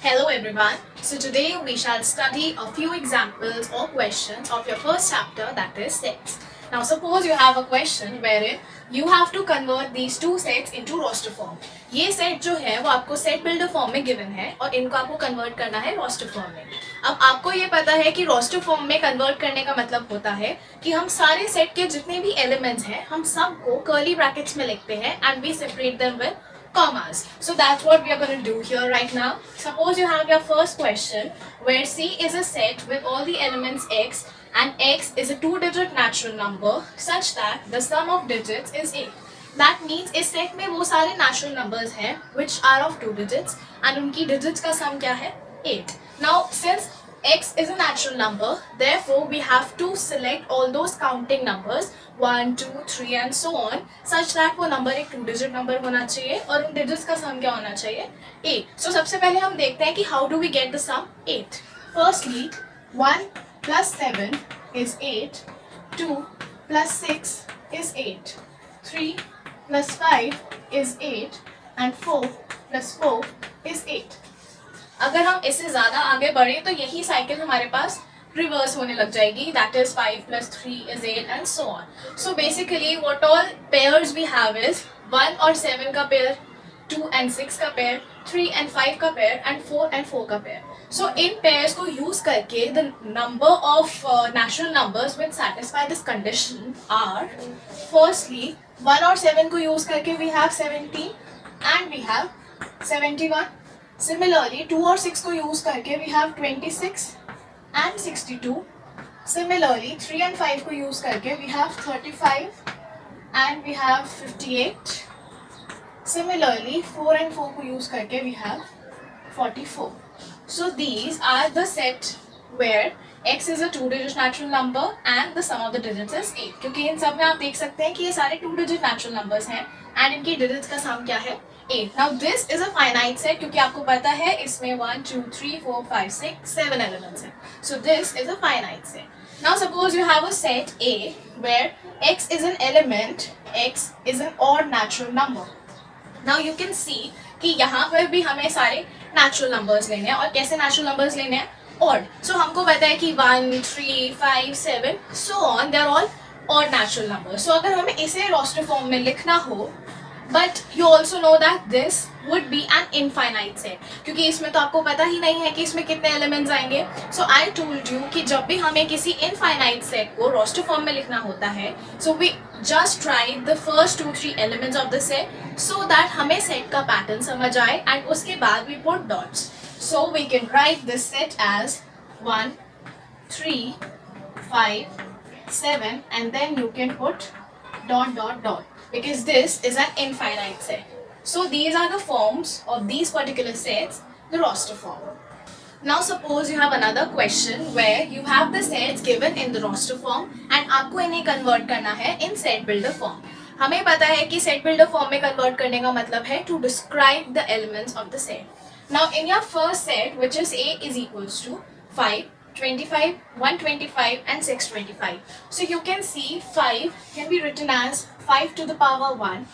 Hello everyone. So today we shall study a few examples or questions of your first chapter, that is sets. Now suppose you have a question wherein you have to convert these two sets into roster form. ये set जो है वो आपको set builder form में given है और इनको आपको convert करना है roster form में. अब आपको ये पता है कि roster form में convert करने का मतलब होता है कि हम सारे set के जितने भी elements हैं हम सबको curly brackets में लिखते हैं and we separate them with commas. So that's what we are going to do here right now. Suppose you have your first question where C is a set with all the elements X and X is a two-digit natural number such that the sum of digits is 8. That means इस set में वो सारे natural numbers हैं which are of two digits and उनकी digits का sum क्या है 8. Now since X is a natural number, therefore we have to select all those counting numbers 1, 2, 3 and so on such that वो number एक two digit number होना चाहिए और उन digits का sum क्या होना चाहिए 8. So सबसे पहले हम देखते हैं कि how do we get the sum 8. Firstly 1 plus 7 is 8, 2 plus 6 is 8, 3 plus 5 is 8 and 4 plus 4 is 8. अगर हम इससे ज़्यादा आगे बढ़े तो यही साइकिल हमारे पास रिवर्स होने लग जाएगी. That is 5 plus 3 is 8 and so on. So basically what all pairs we have is 1 और 7 का पेयर, 2 and 6 का पेयर, 3 and 5 का पेयर and 4 and 4 का पेयर. So इन pairs को use करके the number of natural numbers which satisfy this condition are firstly 1 और 7 को use करके we have 17 and we have 71. Similarly 2 और 6 को use करके we have 26 and 62. Similarly 3 and 5 को use करके we have 35 and we have 58. Similarly 4 and 4 को use करके we have 44. So these are the set where x is a two-digit natural number and the sum of the digits is 8. क्योंकि इन सब में आप देख सकते हैं कि ये सारे two-digit natural numbers हैं and इनकी digits का sum क्या है 8. Now this is a finite set क्योंकि आपको पता है इसमें 1, 2, 3, 4, 5, 6, 7 elements हैं. So this is a finite set. Now suppose you have a set A where x is an element, x is an odd natural number. Now you can see कि यहाँ पर भी हमें सारे natural numbers लेने हैं और कैसे natural numbers लेने हैं odd. So हमको पता है कि 1, 3, 5, 7 so on, they are all odd natural numbers. So अगर हमें इसे roster form में लिखना हो, but you also know that this would be an infinite set क्योंकि इसमें तो आपको पता ही नहीं है कि इसमें कितने elements आएंगे. So I told you कि जब भी हमें किसी infinite set को roster form में लिखना होता है, so we just write the first 2-3 elements of the set so that हमें set का pattern समझ आए and उसके बाद we put dots. So we can write this set as 1, 3, 5, 7 and then you can put dot dot dot because this is an infinite set. So these are the forms of these particular sets, the roster form. Now suppose you have another question where you have the sets given in the roster form and आपको इन्हें convert करना है in set builder form. हमें पता है कि set builder form में convert करने का मतलब है to describe the elements of the set. Now in your first set which is A is equals to 5, 25, 125 and 625. So you can see 5 can be written as 5 to the power 1,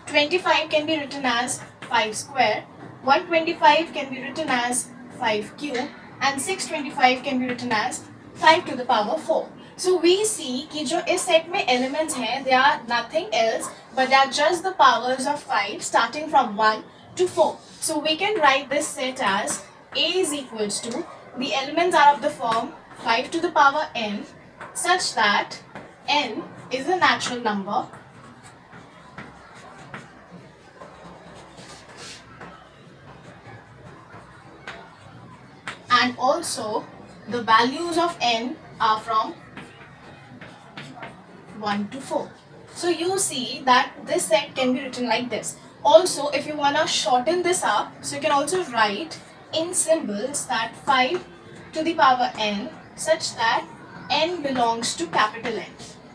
25 can be written as 5 square, 125 can be written as 5 cube and 625 can be written as 5 to the power 4. So we see कि जो इस set में elements हैं they are nothing else but they are just the powers of 5 starting from 1 to 4. So we can write this set as A is equals to the elements are of the form 5 to the power n such that n is a natural number and also the values of n are from 1 to 4. So you see that this set can be written like this. Also if you want to shorten this up, so you can also write in symbols that 5 to the power n such that n belongs to capital N.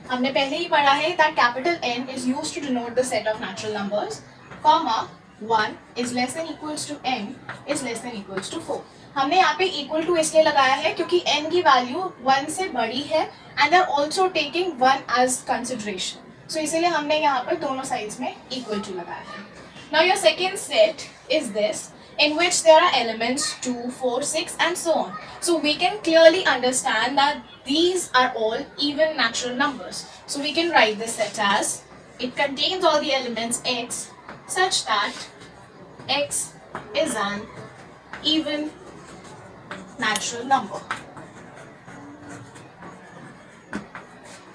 हमने पहले ही पढ़ा है that capital N is used to denote the set of natural numbers, comma 1 is less than equals to n is less than equals to 4. हमने यहाँ पे equal to इसलिए लगाया है क्योंकि n की value 1 से बड़ी है and they are also taking 1 as consideration. So इसीलिए हमने यहाँ पर दोनों sides में equal to लगाया है. Now your second set is this. in which there are elements 2, 4, 6 and so on. So we can clearly understand that these are all even natural numbers. So we can write this set as it contains all the elements x such that x is an even natural number.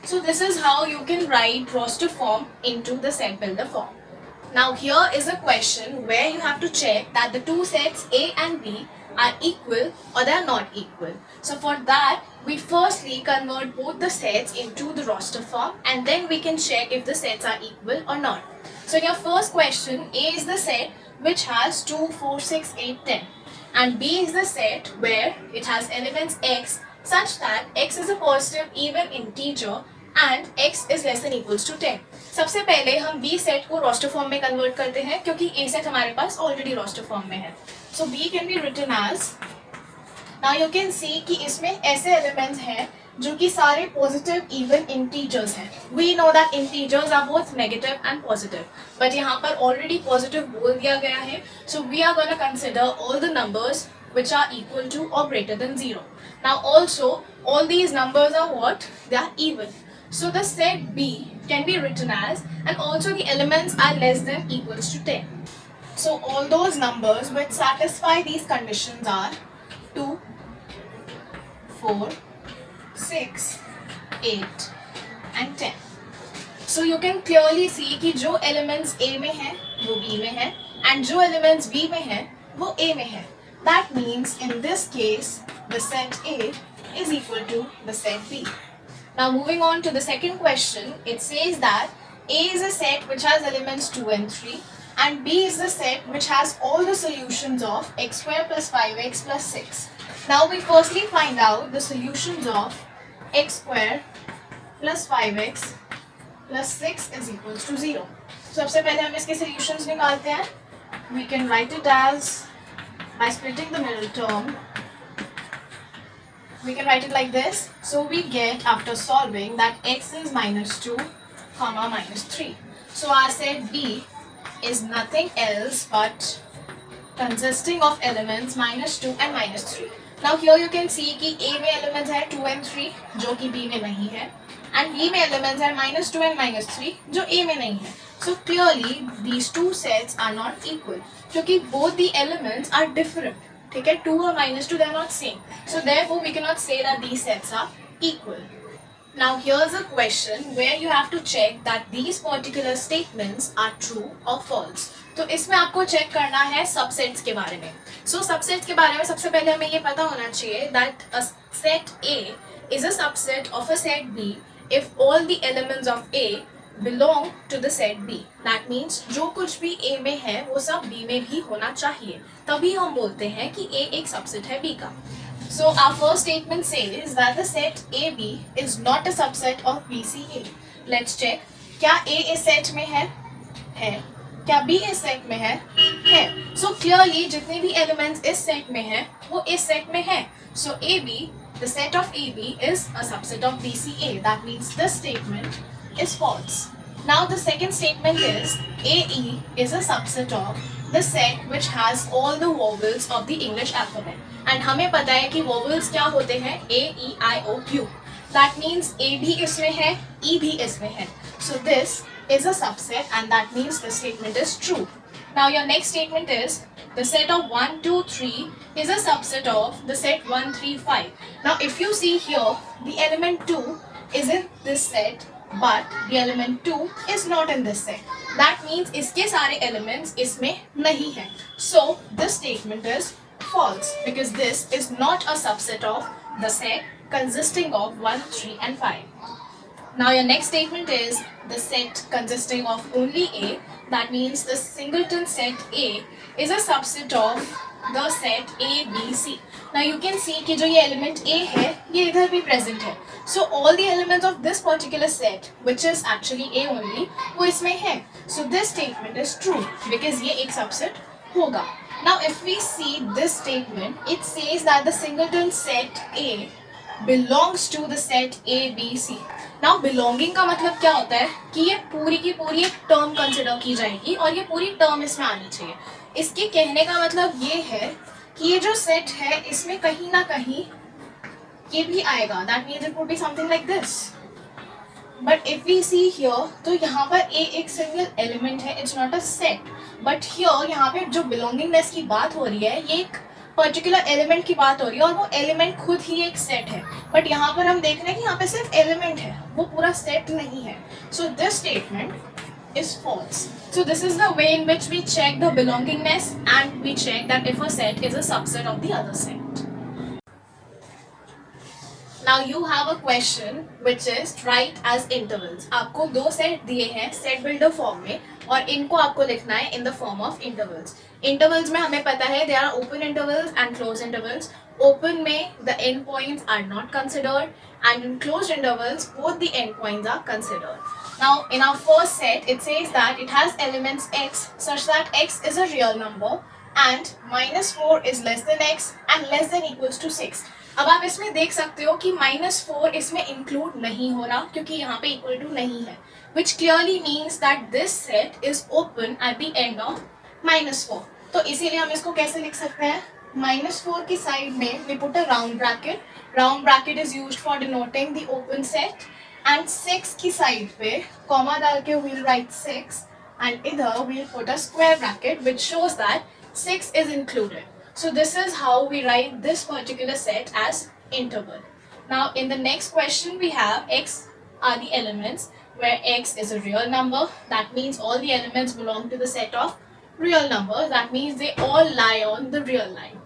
So this is how you can write roster form into the set builder form. Now here is a question where you have to check that the two sets A and B are equal or they are not equal. So for that, we firstly convert both the sets into the roster form and then we can check if the sets are equal or not. So in your first question, A is the set which has 2, 4, 6, 8, 10 and B is the set where it has elements x such that x is a positive even integer and x is less than equals to 10. सबसे पहले हम B set को roster form में convert करते हैं क्योंकि A set हमारे पास already roster form में है. So B can be written as, now you can see कि इसमें ऐसे एलिमेंट्स हैं जो कि सारे पॉजिटिव इवन इंटीजर्स हैं. We know that integers are both negative and positive, but यहाँ पर ऑलरेडी पॉजिटिव बोल दिया गया है. So we are going to consider all the numbers which are equal to or greater than 0. Now also all these numbers are what? They are even. So the set B can be written as, and also the elements are less than equals to 10. So all those numbers which satisfy these conditions are 2, 4, 6, 8 and 10. So you can clearly see कि जो elements A में हैं वो B में हैं and जो elements B में हैं वो A में हैं. That means in this case the set A is equal to the set B. Now moving on to the second question, it says that A is a set which has elements 2 and 3 and B is the set which has all the solutions of x square plus 5x plus 6. Now we firstly find out the solutions of x square plus 5x plus 6 is equals to 0. So सबसे पहले हम इसके solutions निकालते हैं. We can write it as, by splitting the middle term, we can write it like this. So we get, after solving, that x is minus 2 comma minus 3. So our set B is nothing else but consisting of elements minus 2 and minus 3. Now here you can see कि A में elements है 2 and 3 जो कि B में नहीं है and B में elements है minus 2 and minus 3 जो A में नहीं है. So clearly these two sets are not equal क्योंकि both the elements are different. ठीक है, 2 और minus 2 they are not same. So therefore we cannot say that these sets are equal. Now here's a question where you have to check that these particular statements are true or false. तो इसमें आपको check करना है subsets के बारे में. So subsets के बारे में सबसे पहले हमें ये पता होना चाहिए that a set A is a subset of a set B if all the elements of A belong to the set B. That means जो कुछ भी A में है वो सब B में भी होना चाहिए, तभी हम बोलते हैं कि A एक सबसेट है B का. So our first statement says that the set AB is not a subset of BCA. Let's check. क्या A इस सेट में है? है. क्या B इस सेट में है? है. So clearly जितने भी elements इस सेट में हैं वो इस सेट में हैं. So AB, the set of AB is a subset of BCA. That means this statement is false. Now the second statement is AE is a subset of the set which has all the vowels of the English alphabet. And हमें पता है कि vowels क्या होते हैं? A, E, I, O, Q. That means A भी इसमें है, E भी इसमें है. So this is a subset and that means the statement is true. Now your next statement is the set of 1, 2, 3 is a subset of the set 1, 3, 5. Now if you see here, the element 2 is in this set but the element 2 is not in this set. That means इसके सारे elements इसमें नहीं हैं. So this statement is false because this is not a subset of the set consisting of 1, 3 and 5. Now your next statement is the set consisting of only A. That means the singleton set A is a subset of the set A, B, C. Now you can see कि जो ये element A है ये इधर भी present है. So all the elements of this particular set which is actually A only वो इसमें है. So this statement is true because ये एक subset होगा. Now if we see this statement, it says that the singleton set A belongs to the set A, B, C. Now belonging का मतलब क्या होता है कि ये पूरी की पूरी एक term consider की जाएगी और ये पूरी term इसमें आनी चाहिए. इसके कहने का मतलब ये है कि ये जो सेट है इसमें कहीं ना कहीं ये भी आएगा. That means it would be something like this. But if we see here तो यहाँ पर ए एक सिंगल एलिमेंट है, it's not a set. But here यहाँ पे जो बिलोंगिंगनेस की बात हो रही है ये एक पर्टिकुलर एलिमेंट की बात हो रही है और वो एलिमेंट खुद ही एक सेट है. बट यहाँ पर हम देख रहे हैं कि यहाँ पे सिर्फ एलिमेंट है, वो पूरा सेट नहीं है. So this statement is false. So this is the way in which we check the belongingness and we check that if a set is a subset of the other set. Now you have a question which is write as intervals. आपको दो set दिए हैं set builder form में और इनको आपको लिखना है in the form of intervals. Intervals में हमें पता है they are open intervals and close intervals. Open में the end points are not considered and in closed intervals both the endpoints are considered. Now in our first set it says that it has elements x such that x is a real number and -4 is less than x and less than equals to 6. अब आप इसमें देख सकते हो कि -4 इसमें include नहीं हो रहा क्योंकि यहाँ पे इक्वल टू नहीं है, which clearly means that this set is open at the end of -4. तो इसीलिए हम इसको कैसे लिख सकते हैं, -4 की साइड में we put a round bracket. Round bracket is used for denoting the open set and 6 की साइड पे कॉमा डाल के we'll write 6 and इधर we'll put a square bracket which shows that 6 is included. So this is how we write this particular set as interval. Now in the next question we have x are the elements where x is a real number. That means all the elements belong to the set of real numbers. That means they all lie on the real line.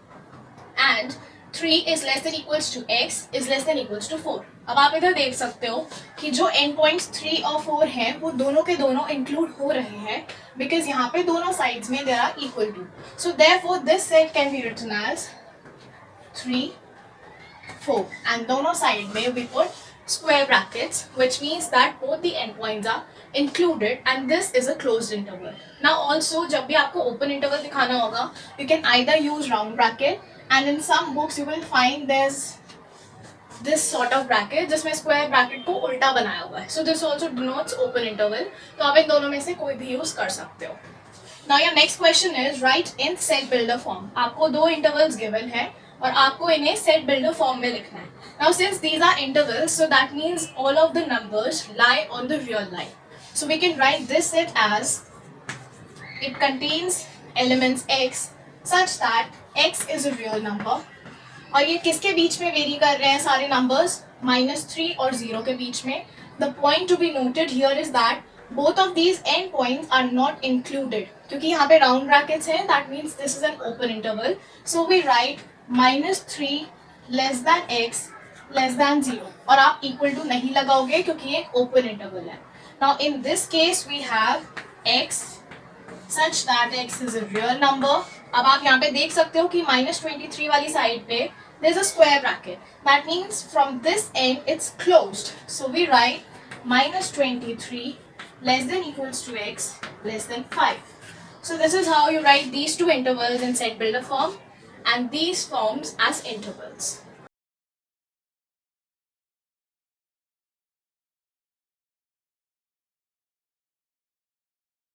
And 3 is less than equals to x is less than equals to 4. अब आप इधर देख सकते हो कि जो and points 3 और 4 हैं वो दोनों के दोनों इंक्लूड हो रहे हैं बिकॉज यहाँ पे दोनों साइड्स में there are equal to. So therefore this set can be written as 3 4 and दोनों साइड में we put square brackets which means that both the endpoints are included and this is a closed interval. Now also जब भी आपको open interval दिखाना होगा you can either use round bracket and in some books you will find there's this sort of bracket जिसमें square bracket को उल्टा बनाया हुआ है. So this also denotes open interval. तो आप इन दोनों में से कोई भी use कर सकते हो. Now your next question is write in set builder form. आपको दो intervals given है और आपको इन्हें set builder form में लिखना है. Now since these are intervals, so that means all of the numbers lie on the real line. So we can write this set as it contains elements x such that x is a real number. और ये किसके बीच में very कर रहे हैं सारे numbers? -3 और 0 के बीच में. The point to be noted here is that both of these end points are not included. क्योंकि यहाँ पे round brackets हैं, that means this is an open interval. So we write -3 less than x less than 0 और आप equal to नहीं लगाओगे क्योंकि ये open interval है. Now in this case we have x such that x is a real number. अब आप यहाँ पे देख सकते हो कि -23 वाली साइड पे there is a square bracket. That means from this end it's closed. So we write -23 less than equals to x less than 5. So this is how you write these two intervals in set builder form and these forms as intervals.